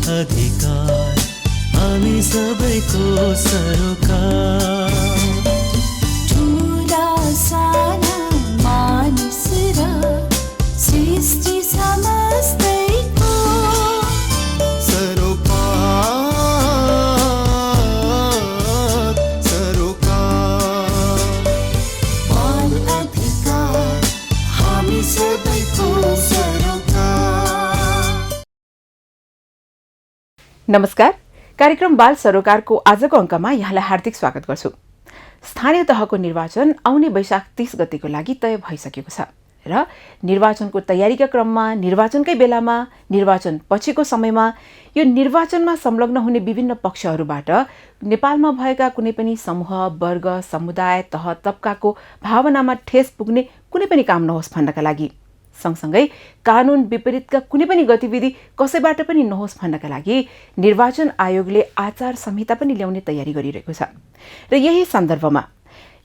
अधिकार हामी सबैको सरोकार ठुला साना मानिस र सृष्टि समस्तैको सरोकार बाल अधिकार हामी सबैको सरोकार। नमस्कार, कार्यक्रम बाल सरोकारको आजको अङ्कमा यहाँलाई हार्दिक स्वागत गर्छु। स्थानीय तहको निर्वाचन आउने वैशाख 30 गतेको लागि तय भइसकेको छ र निर्वाचनको तयारीका क्रममा, निर्वाचनकै बेलामा, निर्वाचन पछिको समयमा यो निर्वाचनमा संलग्न हुने विभिन्न पक्षहरूबाट नेपालमा भएका कुनै पनि समूह, वर्ग, समुदाय, तह, तबकाको भावनामा ठेस पुग्ने कुनै पनि काम नहोस् भन्नका लागि, सँगसँगै कानून विपरीतका कुनै पनि गतिविधि कसैबाट पनि नहोस् भन्नका लागि निर्वाचन आयोगले आचार संहिता पनि ल्याउने तयारी गरिरहेको छ। र यही सन्दर्भमा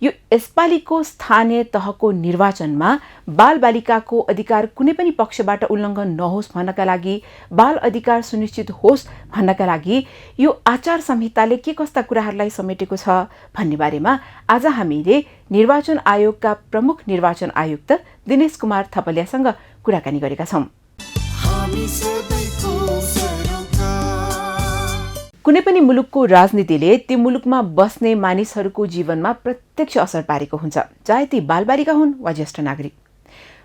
यो यसपालिको स्थानीय तहको निर्वाचनमा बालबालिकाको अधिकार कुनै पनि पक्षबाट उल्लङ्घन नहोस् भन्नका लागि, बाल अधिकार सुनिश्चित होस् भन्नका लागि यो आचार संहिताले के कस्ता कुराहरूलाई समेटेको छ भन्ने बारेमा आज हामीले निर्वाचन आयोगका प्रमुख निर्वाचन आयुक्त दिनेश कुमार थपलियासँग कुराकानी गरेका छौं। कुनै पनि मुलुकको राजनीतिले ती मुलुकमा बस्ने मानिसहरूको जीवनमा प्रत्यक्ष असर पारेको हुन्छ, चाहे ती बालबालिका हुन् वा ज्येष्ठ नागरिक।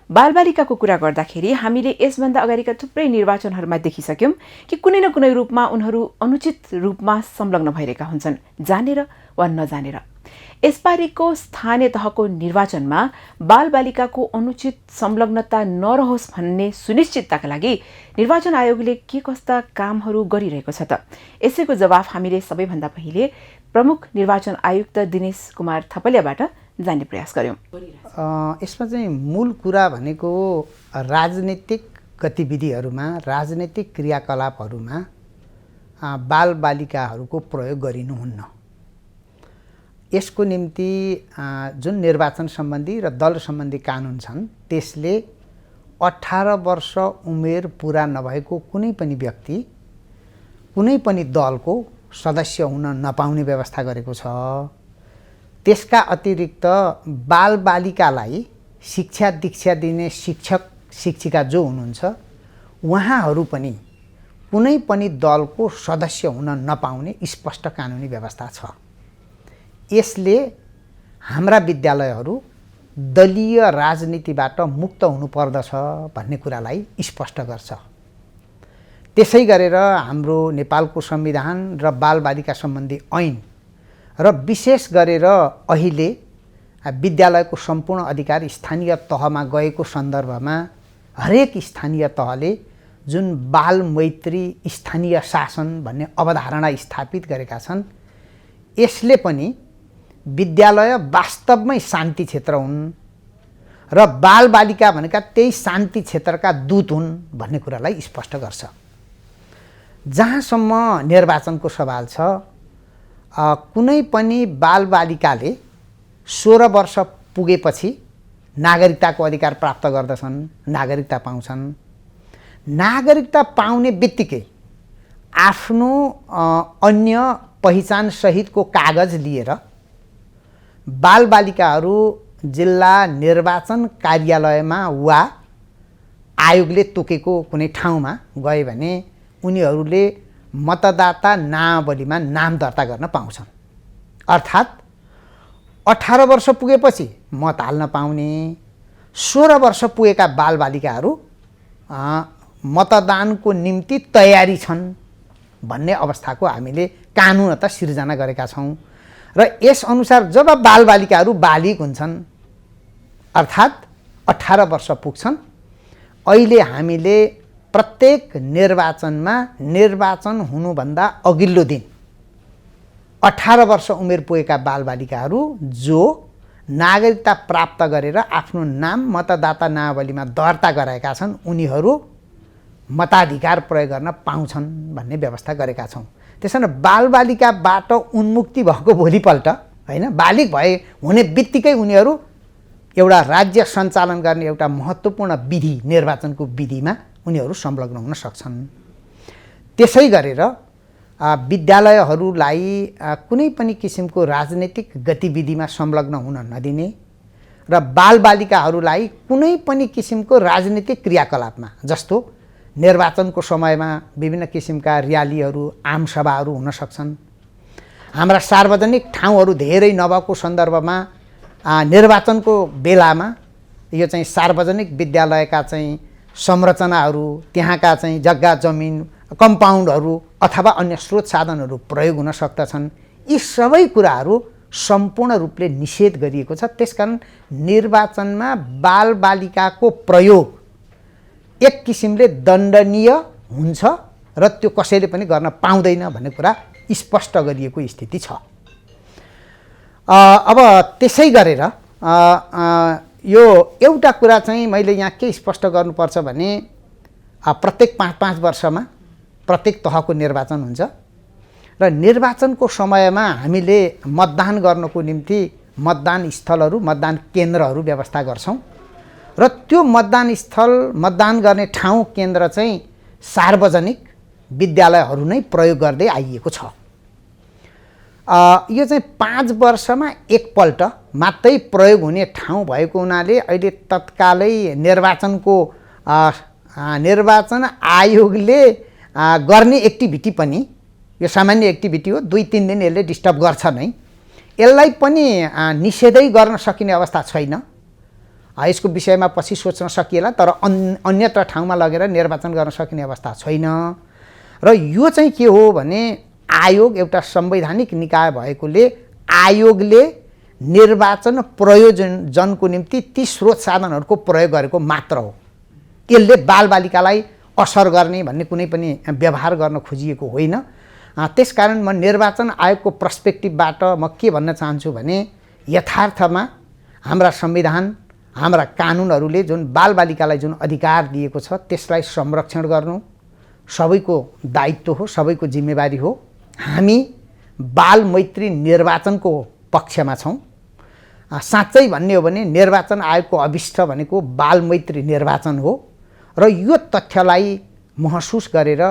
बालबालिकाको कुरा गर्दाखेरि हामीले यसभन्दा अगाडिका थुप्रै निर्वाचनहरूमा देखिसक्यौं कि कुनै न कुनै रूपमा उनीहरू अनुचित रूपमा संलग्न भइरहेका हुन्छन्, जानेर वा नजानेर। यसपालिको स्थानीय तहको निर्वाचनमा बालबालिकाको अनुचित संलग्नता नरहोस् भन्ने सुनिश्चितताका लागि निर्वाचन आयोगले के कस्ता कामहरू गरिरहेको छ त? यसैको जवाफ हामीले सबैभन्दा पहिले प्रमुख निर्वाचन आयुक्त दिनेश कुमार थपलियाबाट जान्ने प्रयास गर्यौं। यसमा चाहिँ मूल कुरा भनेको राजनीतिक गतिविधिहरूमा, राजनीतिक क्रियाकलापहरूमा बालबालिकाहरूको प्रयोग गरिनुहुन्न। यसको निम्ति जुन निर्वाचन सम्बन्धी र दल सम्बन्धी कानुन छन् त्यसले 18 वर्ष उमेर पुरा नभएको कुनै पनि व्यक्ति कुनै पनि दलको सदस्य हुन नपाउने व्यवस्था गरेको छ। त्यसका अतिरिक्त बालबालिकालाई शिक्षा दीक्षा दिने शिक्षक शिक्षिका जो हुनुहुन्छ उहाँहरू पनि कुनै पनि दलको सदस्य हुन नपाउने स्पष्ट कानुनी व्यवस्था छ। यसले हाम्रा विद्यालयहरू दलीय राजनीतिबाट मुक्त हुनुपर्दछ भन्ने कुरालाई स्पष्ट गर्छ। त्यसै गरेर हाम्रो नेपालको संविधान र बालबालिका सम्बन्धी ऐन र विशेष गरेर अहिले विद्यालयको सम्पूर्ण अधिकार स्थानीय तहमा गएको सन्दर्भमा हरेक स्थानीय तहले जुन बाल मैत्री स्थानीय शासन भन्ने अवधारणा स्थापित गरेका छन्, यसले पनि विद्यालय वास्तवमै शान्ति क्षेत्र हुन् र बालबालिका भनेका त्यही शान्ति क्षेत्रका दूत हुन् भन्ने कुरालाई स्पष्ट गर्छ। जहाँसम्म निर्वाचनको सवाल छ, कुनै पनि बालबालिकाले 16 वर्ष पुगेपछि नागरिकताको अधिकार प्राप्त गर्दछन्, नागरिकता पाउँछन्। नागरिकता पाउने बित्तिकै आफ्नो अन्य पहिचान सहितको कागज लिएर बालबालिकाहरू जिल्ला निर्वाचन कार्यालयमा वा आयोगले तोकेको कुनै ठाउँमा गए भने उनीहरूले मतदाता नावलीमा नाम दर्ता गर्न पाउँछन्। अर्थात् 18 वर्ष पुगेपछि मत हाल्न पाउने, 16 वर्ष पुगेका बालबालिकाहरू मतदानको निम्ति तयारी छन् भन्ने अवस्थाको हामीले कानुनत सिर्जना गरेका छौँ। र यस अनुसार जब बालबालिकाहरू बालिग हुन्छन् अर्थात् 18 वर्ष पुग्छन्, अहिले हामीले प्रत्येक निर्वाचनमा निर्वाचन हुनुभन्दा अघिल्लो दिन 18 वर्ष उमेर पुगेका बालबालिकाहरू जो नागरिकता प्राप्त गरेर आफ्नो नाम मतदाता नावलीमा दर्ता गराएका छन् उनीहरू मताधिकार प्रयोग गर्न पाउँछन् भन्ने व्यवस्था गरेका छौँ। त्यसैले बालबालिकाबाट उन्मुक्ति भएको भोलिपल्ट हैन, बालिग भए हुने बित्तिकै उनीहरू एउटा राज्य सञ्चालन गर्ने एउटा महत्त्वपूर्ण विधि निर्वाचनको विधिमा उनीहरू संलग्न हुन सक्छन्। त्यसै गरेर विद्यालयहरूलाई कुनै पनि किसिमको राजनैतिक गतिविधिमा संलग्न हुन नदिने र बालबालिकाहरूलाई कुनै पनि किसिमको राजनीतिक क्रियाकलापमा, जस्तो निर्वाचनको समयमा विभिन्न किसिमका र्यालीहरू, आमसभाहरू हुन सक्छन्, हाम्रा सार्वजनिक ठाउँहरू धेरै नभएको सन्दर्भमा निर्वाचनको बेलामा यो चाहिँ सार्वजनिक विद्यालयका चाहिँ संरचनाहरू, त्यहाँका चाहिँ जग्गा जमिन, कम्पाउन्डहरू अथवा अन्य स्रोत साधनहरू प्रयोग हुन सक्दछन्। यी सबै कुराहरू सम्पूर्ण रूपले निषेध गरिएको छ। त्यसकारण निर्वाचनमा बालबालिकाको प्रयोग एक किसिमले दण्डनीय हुन्छ र त्यो कसैले पनि गर्न पाउँदैन भन्ने कुरा स्पष्ट गरिएको स्थिति छ। अब त्यसै गरेर यो एउटा कुरा चाहिँ मैले यहाँ के स्पष्ट गर्नुपर्छ भने प्रत्येक 5-5 वर्षमा प्रत्येक तहको निर्वाचन हुन्छ र निर्वाचनको समयमा हामीले मतदान गर्नको निम्ति मतदान स्थलहरू, मतदान केन्द्रहरू व्यवस्था गर्छौँ र त्यो मतदान स्थल, मतदान गर्ने ठाउँ, केन्द्र चाहिँ सार्वजनिक विद्यालयहरू नै प्रयोग गर्दै आइएको छ। यो चाहिँ 5 वर्षमा एकपल्ट मात्रै प्रयोग हुने ठाउँ भएको हुनाले अहिले तत्कालै निर्वाचन आयोगले गर्ने एक्टिभिटी पनि यो सामान्य एक्टिभिटी हो, 2-3 दिन यसले डिस्टर्ब गर्छ नै, यसलाई पनि निषेधै गर्न सकिने अवस्था छैन। यसको विषयमा पछि सोच्न सकिएला, तर अन्यत्र ठाउँमा लगेर निर्वाचन गर्न सकिने अवस्था छैन। र यो चाहिँ के हो भने आयोग एउटा संवैधानिक निकाय भएकोले आयोगले निर्वाचन प्रयोजनको निम्ति ती स्रोत साधनहरूको प्रयोग गरेको मात्र हो। यसले बालबालिकालाई असर गर्ने भन्ने कुनै पनि व्यवहार गर्न खोजिएको होइन। त्यसकारण म निर्वाचन आयोगको पर्सपेक्टिभबाट म के भन्न चाहन्छु भने यथार्थमा हाम्रा संविधान, हाम्रा कानुनहरूले जुन बालबालिकालाई जुन अधिकार दिएको छ त्यसलाई संरक्षण गर्नु सबैको दायित्व हो, सबैको जिम्मेवारी हो। हामी बालमैत्री निर्वाचनको पक्षमा छौँ। साँच्चै भन्ने हो भने निर्वाचन आयोगको अभिष्ट भनेको बालमैत्री निर्वाचन हो र यो तथ्यलाई महसुस गरेर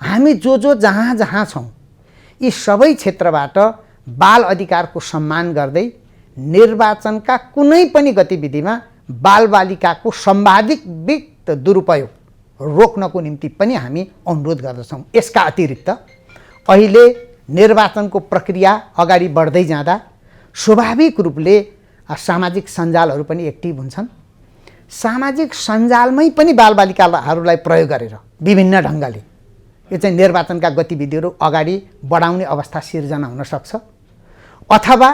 हामी जो जहाँ जहाँ छौँ यी सबै क्षेत्रबाट बाल अधिकारको सम्मान गर्दै निर्वाचनका कुनै पनि गतिविधिमा बालबालिकाको सम्भावित दुरुपयोग रोक्नको निम्ति पनि हामी अनुरोध गर्दछौँ। यसका अतिरिक्त अहिले निर्वाचनको प्रक्रिया अगाडि बढ्दै जाँदा स्वाभाविक रूपले सामाजिक सञ्जालहरू पनि एक्टिभ हुन्छन्। सामाजिक सञ्जालमै पनि बालबालिकाहरूलाई प्रयोग गरेर विभिन्न ढङ्गले यो चाहिँ निर्वाचनका गतिविधिहरू अगाडि बढाउने अवस्था सिर्जना हुन सक्छ, अथवा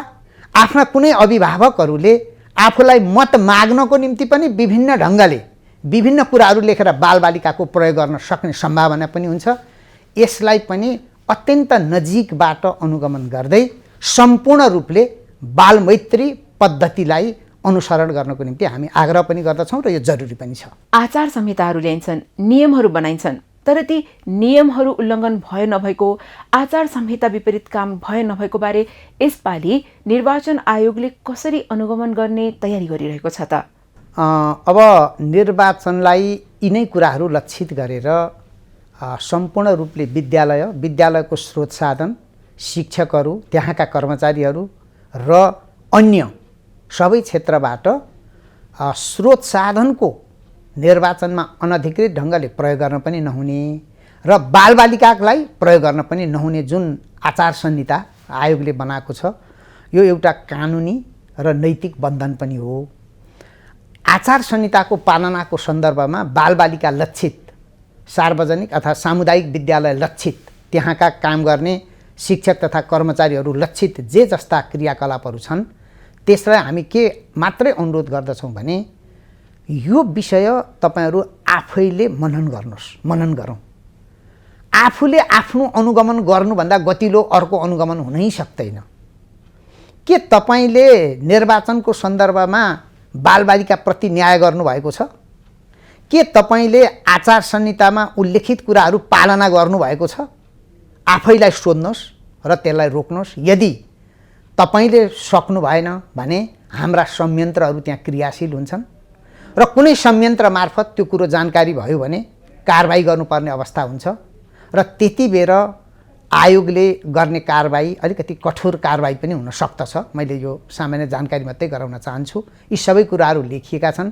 आफ्ना कुनै अभिभावकहरूले आफूलाई मत माग्नको निम्ति पनि विभिन्न ढङ्गले विभिन्न कुराहरू लेखेर बालबालिकाको प्रयोग गर्न सक्ने सम्भावना पनि हुन्छ। यसलाई पनि अत्यन्त नजिकबाट अनुगमन गर्दै सम्पूर्ण रूपले बालमैत्री पद्धतिलाई अनुसरण गर्नको निम्ति हामी आग्रह पनि गर्दछौँ र यो जरुरी पनि छ। आचार संहिताहरू ल्याइन्छन्, नियमहरू बनाइन्छन्, तर ती नियमहरू उल्लङ्घन भयो नभएको, आचार संहिता विपरीत काम भयो नभएको बारे यसपालि निर्वाचन आयोगले कसरी अनुगमन गर्ने तयारी गरिरहेको छ त? अब निर्वाचनलाई यिनै कुराहरू लक्षित गरेर सम्पूर्ण रूपले विद्यालयको स्रोत साधन, शिक्षकहरू, त्यहाँका कर्मचारीहरू र अन्य सबै क्षेत्रबाट स्रोत साधनको निर्वाचनमा अनधिकृत ढङ्गले प्रयोग गर्न पनि नहुने र बालबालिकालाई प्रयोग गर्न पनि नहुने जुन आचार संहिता आयोगले बनाएको छ यो एउटा कानुनी र नैतिक बन्धन पनि हो। आचार संहिताको पालनाको सन्दर्भमा बालबालिका लक्षित सार्वजनिक अथवा सामुदायिक विद्यालय लक्षित त्यहाँका काम गर्ने शिक्षक तथा कर्मचारीहरू लक्षित जे जस्ता क्रियाकलापहरू छन् त्यसलाई हामी के मात्रै अनुरोध गर्दछौँ भने यो विषय तपाईहरू आफैले मनन गरौँ। आफूले आफ्नो अनुगमन गर्नुभन्दा गतिलो अर्को अनुगमन हुनै सक्दैन। के तपाईले निर्वाचनको सन्दर्भमा बालबालिकाप्रति न्याय गर्नुभएको छ? के तपाईले आचार संहितामा उल्लेखित कुराहरू पालना गर्नुभएको छ? आफैलाई सोध्नुहोस् र त्यसलाई रोक्नुहोस्। यदि तपाईले सक्नु भएन भने हाम्रा संयन्त्रहरू त्यहाँ क्रियाशील हुन्छन् र कुनै संयन्त्र मार्फत त्यो कुरो जानकारी भयो भने कारबाही गर्नुपर्ने अवस्था हुन्छ र त्यति बेर आयोगले गर्ने कारबाही अलिकति कठोर कारबाही पनि हुन सक्दछ। मैले यो सामान्य जानकारी मात्रै गराउन चाहन्छु। यी सबै कुराहरू लेखिएका छन्।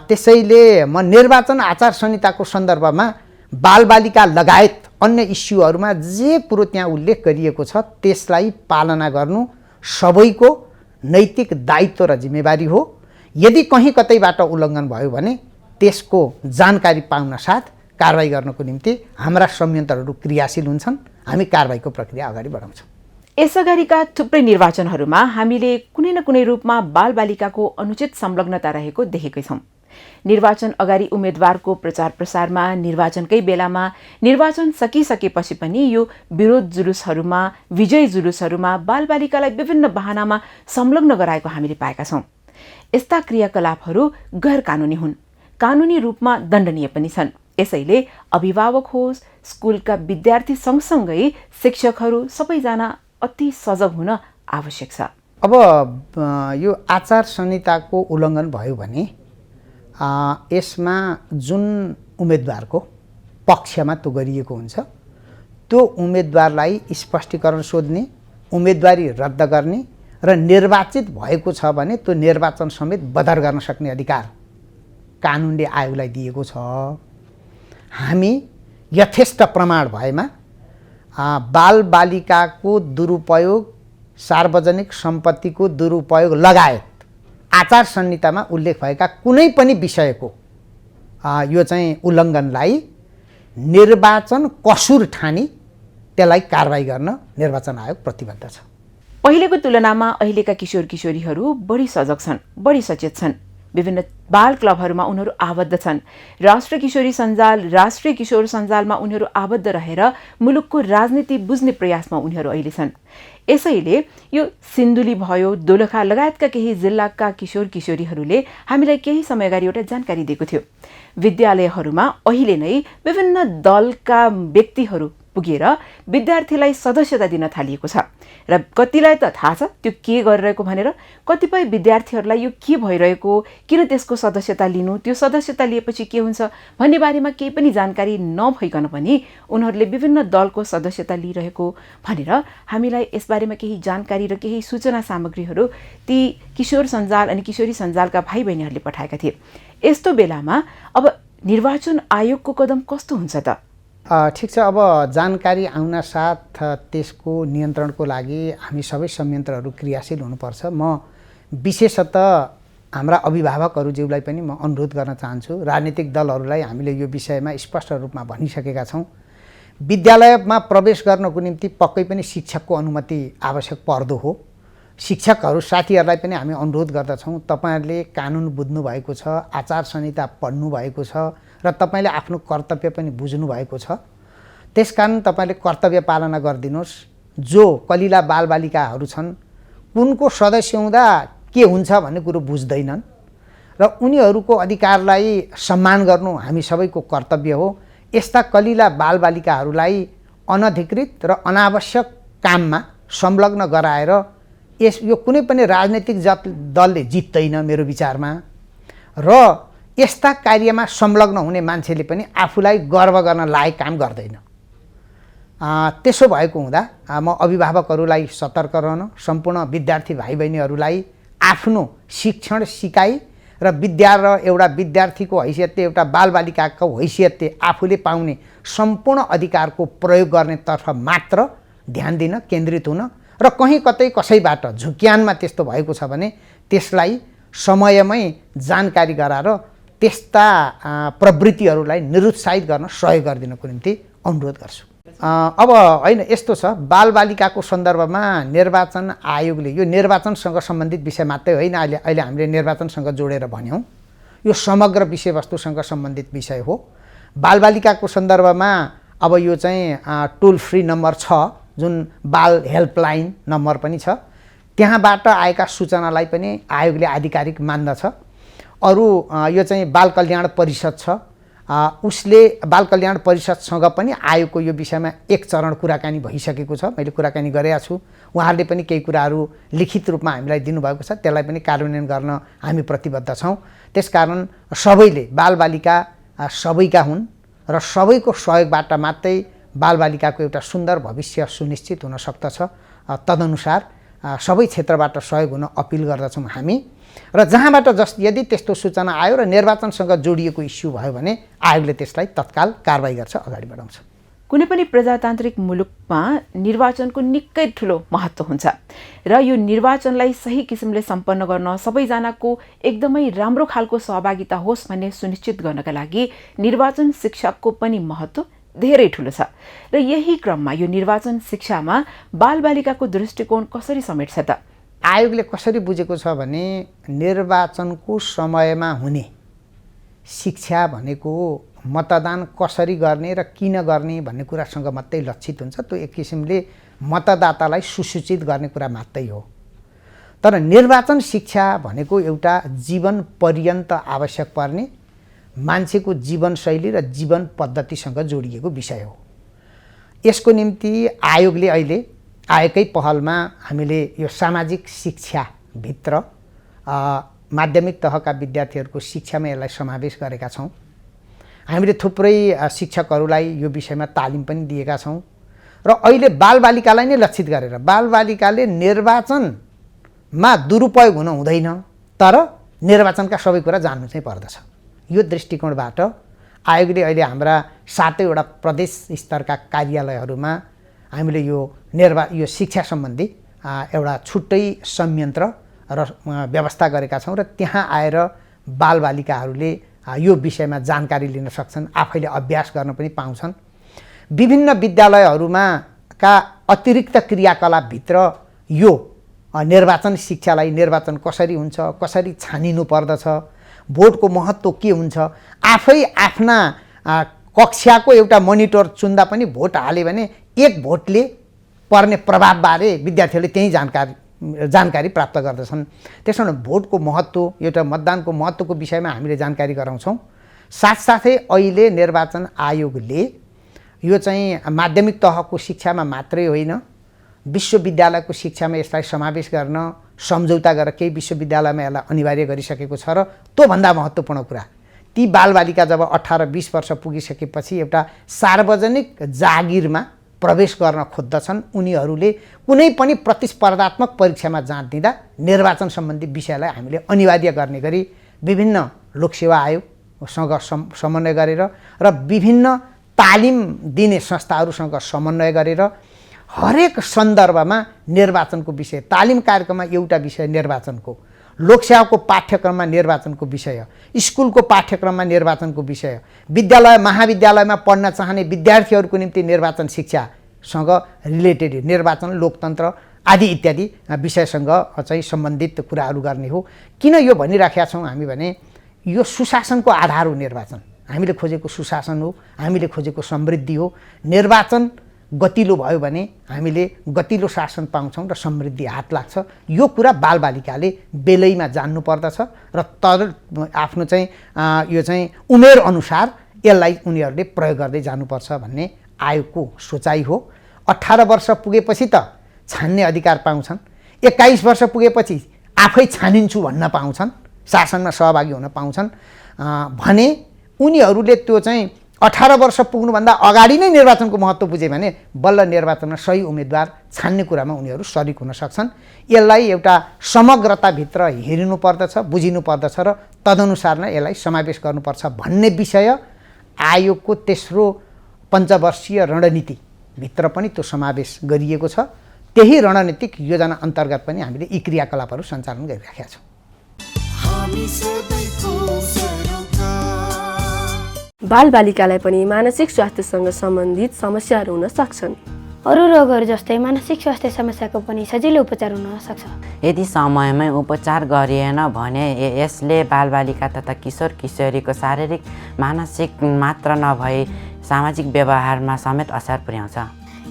त्यसैले म निर्वाचन आचार संहिताको सन्दर्भमा बालबालिका लगायत अन्य इस्युहरूमा जे कुरो त्यहाँ उल्लेख गरिएको छ त्यसलाई पालना गर्नु सबैको नैतिक दायित्व र जिम्मेवारी हो। यदि कहीँ कतैबाट उल्लङ्घन भयो भने त्यसको जानकारी पाउन साथ कारबाही गर्नको निम्ति हाम्रा संयन्त्रहरू क्रियाशील हुन्छन्। हामी कारबाहीको प्रक्रिया अगाडि बढाउँछौँ। यसअगाडिका थुप्रै निर्वाचनहरूमा हामीले कुनै न कुनै रूपमा बालबालिकाको अनुचित संलग्नता रहेको देखेकै छौँ। निर्वाचन अगाडि उम्मेद्वारको प्रचार प्रसारमा, निर्वाचनकै बेलामा, निर्वाचन सकिसकेपछि पनि यो विरोध जुलुसहरूमा, विजय जुलुसहरूमा बालबालिकालाई विभिन्न बहानामा संलग्न गराएको हामीले पाएका छौँ। यस्ता क्रियाकलापहरू गैर कानुनी हुन्, कानुनी रूपमा दण्डनीय पनि छन्। यसैले अभिभावक होस्, स्कुलका विद्यार्थी सँगसँगै शिक्षकहरू सबैजना अति सजग हुन आवश्यक छ। अब यो आचार संहिताको उल्लङ्घन भयो भने यसमा जुन उम्मेदवारको पक्षमा त्यो गरिएको हुन्छ त्यो उम्मेदवारलाई स्पष्टीकरण सोध्ने, उम्मेदवारी रद्द गर्ने र निर्वाचित भएको छ भने त्यो निर्वाचन समेत बदर गर्न सक्ने अधिकार कानुनले आयोगलाई दिएको छ। हामी यथेष्ट प्रमाण भएमा बालबालिकाको दुरुपयोग, सार्वजनिक सम्पत्तिको दुरुपयोग लगायत आचार संहितामा उल्लेख भएका कुनै पनि विषयको यो चाहिँ उल्लङ्घनलाई निर्वाचन कसुर ठानी त्यसलाई कारबाही गर्न निर्वाचन आयोग प्रतिबद्ध छ। पहिलेको तुलनामा अहिलेका किशोर किशोरीहरू बढी सजग छन्, बढी सचेत छन्। विभिन्न बाल क्लबहरूमा उनीहरू आबद्ध छन्। राष्ट्रिय किशोरी सञ्जाल, राष्ट्रिय किशोर सञ्जालमा उनीहरू आबद्ध रहेर मुलुकको राजनीति बुझ्ने प्रयासमा उनीहरू अहिले छन्। यसैले यो सिन्धुली भयो, दोलखा लगायतका केही जिल्लाका किशोर किशोरीहरूले हामीलाई केही समय अगाडि एउटा जानकारी दिएको थियो। विद्यालयहरूमा अहिले नै विभिन्न दलका व्यक्तिहरू पुगेर विद्यार्थीलाई सदस्यता दिन थालिएको छ र कतिलाई त थाहा छ त्यो के गरिरहेको भनेर, कतिपय विद्यार्थीहरूलाई यो के भइरहेको, किन त्यसको सदस्यता लिनु, त्यो सदस्यता लिएपछि के हुन्छ भन्ने बारेमा केही पनि जानकारी नभइकन पनि उनीहरूले विभिन्न दलको सदस्यता लिइरहेको भनेर हामीलाई यसबारेमा केही जानकारी र केही सूचना सामग्रीहरू ती किशोर सञ्जाल अनि किशोरी सञ्जालका भाइ बहिनीहरूले पठाएका थिए। यस्तो बेलामा अब निर्वाचन आयोगको कदम कस्तो हुन्छ त? ठिक छ। अब जानकारी आउन साथ त्यसको नियन्त्रणको लागि हामी सबै संयन्त्रहरू क्रियाशील हुनुपर्छ। म विशेषतः हाम्रा अभिभावकहरूज्यूलाई पनि म अनुरोध गर्न चाहन्छु। राजनीतिक दलहरूलाई हामीले यो विषयमा स्पष्ट रूपमा भनिसकेका छौँ। विद्यालयमा प्रवेश गर्नको निम्ति पक्कै पनि शिक्षकको अनुमति आवश्यक पर्दो हो। शिक्षकहरू साथीहरूलाई पनि हामी अनुरोध गर्दछौँ, तपाईँहरूले कानुन बुझ्नु भएको छ, आचार संहिता पढ्नु भएको छ र तपाईँले आफ्नो कर्तव्य पनि बुझ्नु भएको छ। त्यसकारण तपाईँले कर्तव्य पालना गरिदिनुहोस्। जो कलिला बालबालिकाहरू छन् कुनको सदस्य हुँदा के हुन्छ भन्ने कुरो बुझ्दैनन् र उनीहरूको अधिकारलाई सम्मान गर्नु हामी सबैको कर्तव्य हो। यस्ता कलिला बालबालिकाहरूलाई अनधिकृत र अनावश्यक काममा संलग्न गराएर यो कुनै पनि राजनीतिक दलले जित्दैन मेरो विचारमा। र यस्ता कार्यमा संलग्न हुने मान्छेले पनि आफूलाई गर्व गर्न लायक काम गर्दैन। त्यसो भएको हुँदा म अभिभावकहरूलाई सतर्क रहन, सम्पूर्ण विद्यार्थी भाइ बहिनीहरूलाई आफ्नो शिक्षण सिकाइ र एउटा विद्यार्थीको हैसियतले, एउटा बालबालिकाको हैसियतले आफूले पाउने सम्पूर्ण अधिकारको प्रयोग गर्नेतर्फ मात्र ध्यान दिन, केन्द्रित हुन र कहीँ कतै कसैबाट झुक्यानमा त्यस्तो भएको छ भने त्यसलाई समयमै जानकारी गराएर त्यस्ता प्रवृत्तिहरूलाई निरुत्साहित गर्न सहयोग गरिदिनको निम्ति अनुरोध गर्छु। अब होइन, यस्तो छ, बालबालिकाको सन्दर्भमा निर्वाचन आयोगले यो निर्वाचनसँग सम्बन्धित विषय मात्रै होइन, अहिले हामीले निर्वाचनसँग जोडेर भन्यौँ, यो समग्र विषयवस्तुसँग सम्बन्धित विषय हो। बालबालिकाको सन्दर्भमा अब यो चाहिँ टोल फ्री नम्बर छ, जुन बाल हेल्पलाइन नम्बर पनि छ, त्यहाँबाट आएका सूचनालाई पनि आयोगले आधिकारिक मान्दछ। अरू यो चाहिँ बाल कल्याण परिषद छ, उसले बाल कल्याण परिषदसँग पनि आयोगको यो विषयमा एक चरण कुराकानी भइसकेको छ। मैले कुराकानी गरेका छु। उहाँहरूले पनि केही कुराहरू लिखित रूपमा हामीलाई दिनुभएको छ, त्यसलाई पनि कार्यान्वयन गर्न हामी प्रतिबद्ध छौँ। त्यसकारण सबैले, बालबालिका सबैका हुन् र सबैको सहयोगबाट मात्रै बालबालिकाको एउटा सुन्दर भविष्य सुनिश्चित हुन सक्दछ। तदनुसार सबै क्षेत्रबाट सहयोग हुन अपिल गर्दछौँ हामी। र जहाँबाट यदि त्यस्तो सूचना आयो र निर्वाचनसँग जोडिएको इस्यु भयो भने आयोगले त्यसलाई तत्काल कारबाही गर्छ, अगाडि बढाउँछ। कुनै पनि प्रजातान्त्रिक मुलुकमा निर्वाचनको निकै ठुलो महत्त्व हुन्छ र यो निर्वाचनलाई सही किसिमले सम्पन्न गर्न सबैजनाको एकदमै राम्रो खालको सहभागिता होस् भन्ने सुनिश्चित गर्नका लागि निर्वाचन शिक्षाको पनि महत्त्व धेरै ठुलो छ। र यही क्रममा यो निर्वाचन शिक्षामा बालबालिकाको दृष्टिकोण कसरी समेट्छ त? आयोगले कसरी बुझेको छ भने निर्वाचनको समयमा हुने शिक्षा भनेको मतदान कसरी गर्ने र किन गर्ने भन्ने कुरासँग मात्रै लक्षित हुन्छ। त्यो एक किसिमले मतदातालाई सुसूचित गर्ने कुरा मात्रै हो। तर निर्वाचन शिक्षा भनेको एउटा जीवन पर्यन्त आवश्यक पर्ने मान्छेको जीवनशैली र जीवन पद्धतिसँग जोडिएको विषय हो। यसको निम्ति आयोगले अहिले आएकै पहलमा हामीले यो सामाजिक शिक्षाभित्र माध्यमिक तहका विद्यार्थीहरूको शिक्षामा यसलाई समावेश गरेका छौँ। हामीले थुप्रै शिक्षकहरूलाई यो विषयमा तालिम पनि दिएका छौँ र अहिले बालबालिकालाई नै लक्षित गरेर बालबालिकाले निर्वाचनमा दुरुपयोग हुन हुँदैन, तर निर्वाचनका सबै कुरा जान्नु चाहिँ पर्दछ। यो दृष्टिकोणबाट आयोगले अहिले हाम्रा 7वटा प्रदेश स्तरका कार्यालयहरूमा हामीले यो शिक्षा सम्बन्धी एउटा छुट्टै संयन्त्र र व्यवस्था गरेका छौँ र त्यहाँ आएर बालबालिकाहरूले यो विषयमा जानकारी लिन सक्छन्, आफैले अभ्यास गर्न पनि पाउँछन्। विभिन्न विद्यालयहरूमा का अतिरिक्त क्रियाकलापभित्र यो निर्वाचन शिक्षालाई निर्वाचन कसरी हुन्छ, कसरी छानिनु पर्दछ, भोटको महत्त्व के हुन्छ, आफै आफ्ना कक्षाको एउटा मोनिटर चुन्दा पनि भोट हाल्यो भने एक भोटले पर्ने प्रभावबारे विद्यार्थीहरूले त्यही जानकारी प्राप्त गर्दछन्। त्यसमा भोटको महत्त्व, एउटा मतदानको महत्त्वको विषयमा हामीले जानकारी गराउँछौँ। साथसाथै अहिले निर्वाचन आयोगले यो चाहिँ माध्यमिक तहको शिक्षामा मात्रै होइन, विश्वविद्यालयको शिक्षामा यसलाई समावेश गर्न सम्झौता गरेर केही विश्वविद्यालयमा यसलाई अनिवार्य गरिसकेको छ। र त्योभन्दा महत्त्वपूर्ण कुरा, ती बालबालिका जब 18-20 वर्ष पुगिसकेपछि एउटा सार्वजनिक जागिरमा प्रवेश गर्न खोज्दछन्, उनीहरूले कुनै पनि प्रतिस्पर्धात्मक परीक्षामा जाँच दिँदा निर्वाचन सम्बन्धी विषयलाई हामीले अनिवार्य गर्ने गरी विभिन्न लोकसेवा आयोगसँग समन्वय गरेर र विभिन्न तालिम दिने संस्थाहरूसँग समन्वय गरेर हरेक सन्दर्भमा निर्वाचनको विषय, तालिम कार्यक्रममा एउटा विषय निर्वाचनको, लोकसेवाको पाठ्यक्रममा निर्वाचनको विषय, स्कुलको पाठ्यक्रममा निर्वाचनको विषय, विद्यालय महाविद्यालयमा पढ्न चाहने विद्यार्थीहरूको निम्ति निर्वाचन शिक्षासँग रिलेटेड निर्वाचन, लोकतन्त्र आदि इत्यादि विषयसँग चाहिँ सम्बन्धित कुराहरू गर्ने हो। किन यो भनिराखेका छौँ हामी भने यो सुशासनको आधार हो। निर्वाचन हामीले खोजेको सुशासन हो, हामीले खोजेको समृद्धि हो। निर्वाचन गतिलो भयो भने हामीले गतिलो शासन पाउँछौँ र समृद्धि हात लाग्छ। यो कुरा बालबालिकाले बेलैमा जान्नु पर्दछ र आफ्नो चाहिँ यो चाहिँ उमेर अनुसार यसलाई उनीहरूले प्रयोग गर्दै जानुपर्छ भन्ने आयोगको सोचाइ हो। 18 वर्ष पुगेपछि त छान्ने अधिकार पाउँछन्, 21 वर्ष पुगेपछि आफै छानिन्छु भन्न पाउँछन्, शासनमा सहभागी हुन पाउँछन् भने उनीहरूले त्यो चाहिँ 18 वर्ष पुग्नुभन्दा अगाडि नै निर्वाचनको महत्त्व बुझे भने बल्ल निर्वाचनमा सही उम्मेदवार छान्ने कुरामा उनीहरू सरिक हुन सक्छन्। यसलाई एउटा समग्रताभित्र हेरिनु पर्दछ, बुझिनु पर्दछ र तदनुसार नै यसलाई समावेश गर्नुपर्छ भन्ने विषय आयोगको तेस्रो पञ्चवर्षीय रणनीतिभित्र पनि त्यो समावेश गरिएको छ। त्यही रणनीतिक योजना अन्तर्गत पनि हामीले यी क्रियाकलापहरू सञ्चालन गरिराखेका छौँ। बालबालिकालाई पनि मानसिक स्वास्थ्यसँग सम्बन्धित समस्याहरू हुन सक्छन्। अरू रोगहरू जस्तै मानसिक स्वास्थ्य समस्याको पनि सजिलो उपचार हुन सक्छ। यदि समयमै उपचार गरिएन भने यसले बालबालिका तथा किशोर किशोरीको शारीरिक मानसिक मात्र नभई सामाजिक व्यवहारमा समेत असर पुर्याउँछ।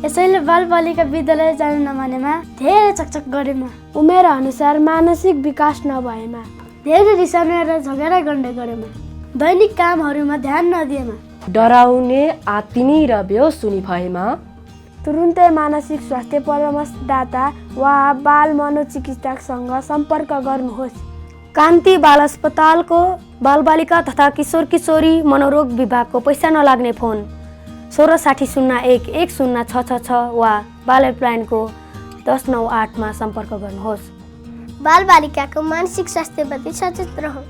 यसैले बालबालिका विद्यालय जान नमानेमा, धेरै चकचक गरेमा, उमेर अनुसार मानसिक विकास नभएमा, धेरै रिसाउने र झगडा गर्ने गरेमा, दैनिक कामहरूमा ध्यान नदिएमा, डराउने, आत्तिनी र बेहोस हुने भएमा तुरुन्तै मानसिक स्वास्थ्य परामर्शदाता वा बाल मनोचिकित्सकसँग सम्पर्क गर्नुहोस्। कान्ति बाल अस्पतालको बालबालिका तथा किशोर किशोरी मनोरोग विभागको पैसा नलाग्ने फोन 166001 10666 वा बाल हेल्पलाइनको 1098 सम्पर्क गर्नुहोस्। बालबालिकाको मानसिक स्वास्थ्यप्रति सचेत रहौँ।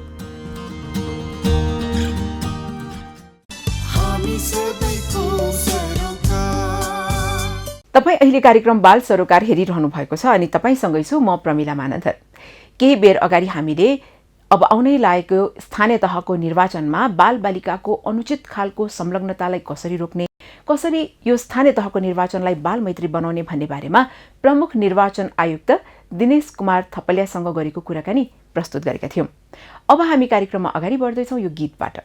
हामी सबैको सरोकार। तपाईँ अहिले कार्यक्रम बाल सरोकार हेरिरहनु भएको छ अनि तपाईँसँगै छु म प्रमिला मानन्धर। केही बेर अगाडि हामीले अब आउनै लागेको स्थानीय तहको निर्वाचनमा बालबालिकाको अनुचित खालको संलग्नतालाई कसरी रोक्ने, कसरी यो स्थानीय तहको निर्वाचनलाई बालमैत्री बनाउने भन्ने बारेमा प्रमुख निर्वाचन आयुक्त दिनेश कुमार थपलियासँग गरेको कुराकानी प्रस्तुत गरेका थियौं। अब हामी कार्यक्रममा अगाडि बढ्दैछौं यो गीतबाट।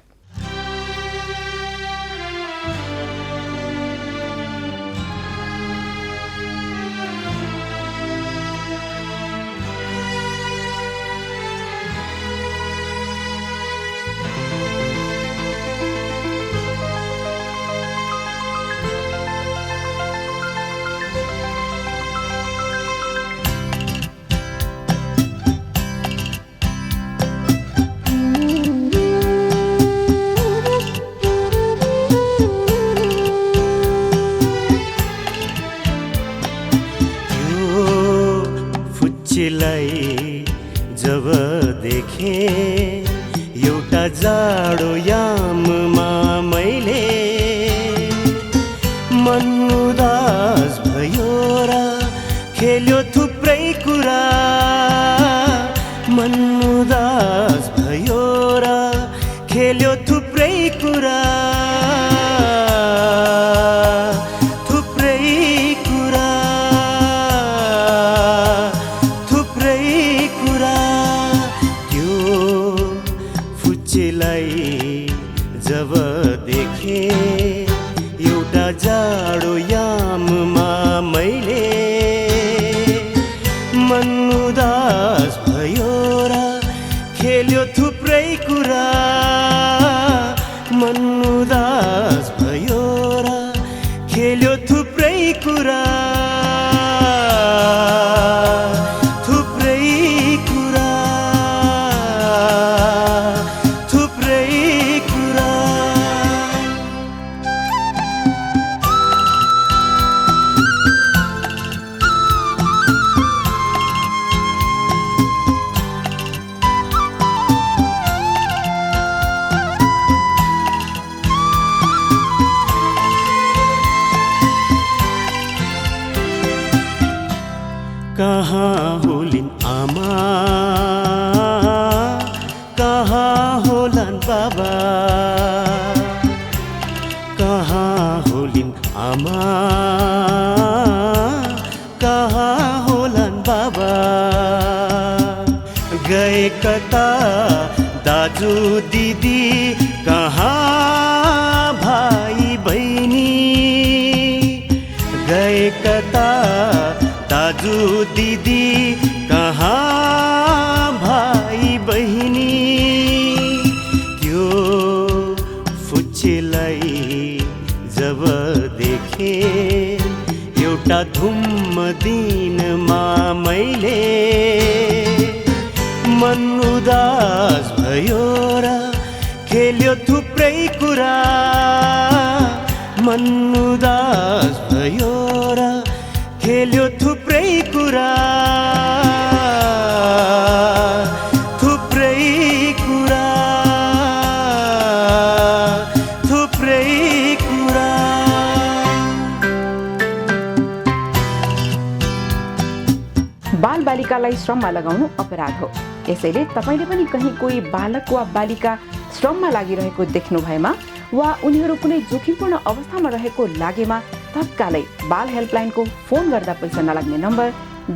जब देखे एउटा जाडो याममा मैले मन उदास भयो र खेल्यो थुप्रै कुरा, मन उदास भयो र खेल्यो थुप्रै कुरा, जब देखे एउटा जाडो याममा मैले मन उदास भयो र खेल्यो थुप्रै कुरा, मन उदास भयो र खेल्यो थुप्रै कुरा, कहाँ होलिन् आमा, कहाँ होलान् बाबा, कहाँ होलिन् आमा, कहाँ होलान् बाबा, गए कता दाजु दिदी, कहाँ भाइ बहिनी, गए कता दाजु दिदी, कहाँ भाइ बहिनी, त्यो फुच्चेलाई जब देखे एउटा धुम्म दिनमा मैले मन उदास भयो र खेल्यो थुप्रै कुरा, मन उदास भयो र खेल्यो थुप्रै कुरा, थुप्रै कुरा, थुप्रै कुरा। बालबालिकालाई श्रममा लगाउनु अपराध हो। यसैले तपाईले पनि कहीँ कोही बालक वा बालिका श्रममा लागिरहेको देख्नु भएमा वा उनीहरू कुनै जोखिमपूर्ण अवस्थामा रहेको लागेमा तत्कालै बाल हेल्पलाइनको फोन गर्दा पैसा नलाग्ने नम्बर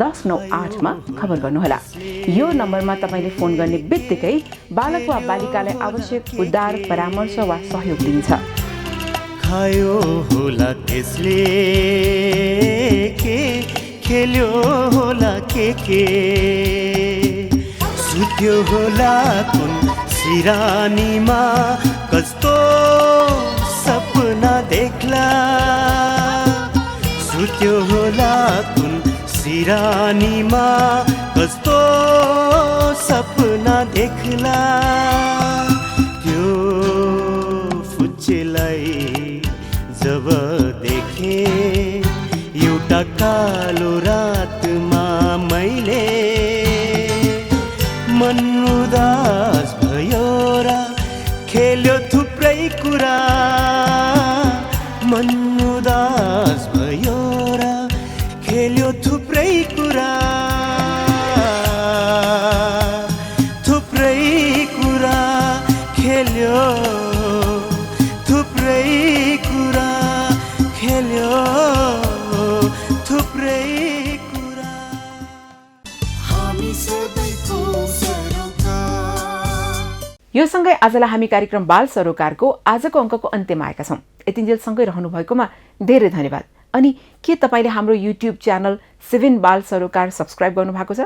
1098 मा खबर गर्नुहोला। यो नम्बरमा तपाईले फोन गर्ने बित्तिकै बालक वा बालिकालाई आवश्यक उद्धार परामर्श वा सहयोग दिन्छ। खायो होला त्यसले के, खेल्यो होला के, सुत्यो होला कुन सिरानीमा, कस्तो सपना देख्ला, सुत्यो होला कुन सिरानीमा, कस्तो सपना देख्ला, त्यो फुच्चेलाई जब एउटा कालो रातमा मैले मन उदास भयो र खेल्यो थुप्रै कुरा, मन उदास भयो र खेल्यो थुप्रै कुरा, थुप्रै कुरा खेल्यो, थुप्रै कुरा खेल्यो, थुप्रै कुरा। हामी सबैको सरोकार। यो सँगै आजलाई हामी कार्यक्रम बाल सरोकारको आजको अङ्कको अन्त्यमा आएका छौँ। यतिन्जेलसँगै रहनु भएकोमा धेरै धन्यवाद। अनि के तपाईँले हाम्रो युट्युब च्यानल 7 बाल सरोकार सब्सक्राइब गर्नुभएको छ?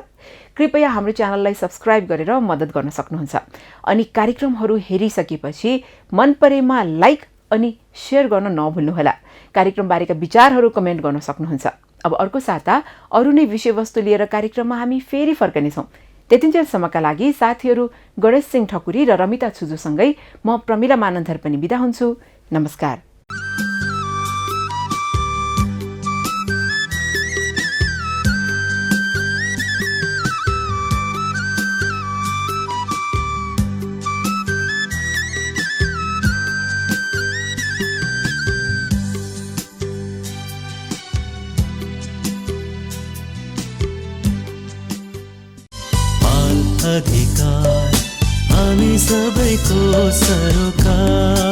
कृपया हाम्रो च्यानललाई सब्सक्राइब गरेर मद्दत गर्न सक्नुहुन्छ। अनि कार्यक्रमहरू हेरिसकेपछि मन परेमा लाइक अनि सेयर गर्न नभुल्नुहोला। कार्यक्रमबारेका विचारहरू कमेन्ट गर्न सक्नुहुन्छ। अब अर्को साता अरू नै विषयवस्तु लिएर कार्यक्रममा हामी फेरि फर्कनेछौँ। त्यतिन्जेलसम्मका लागि साथीहरू गणेश सिंह ठकुरी र रमिता छुजुसँगै म प्रमिला मानन्धर पनि बिदा हुन्छु। नमस्कार। अधिकार हामी सबैको सरोकार।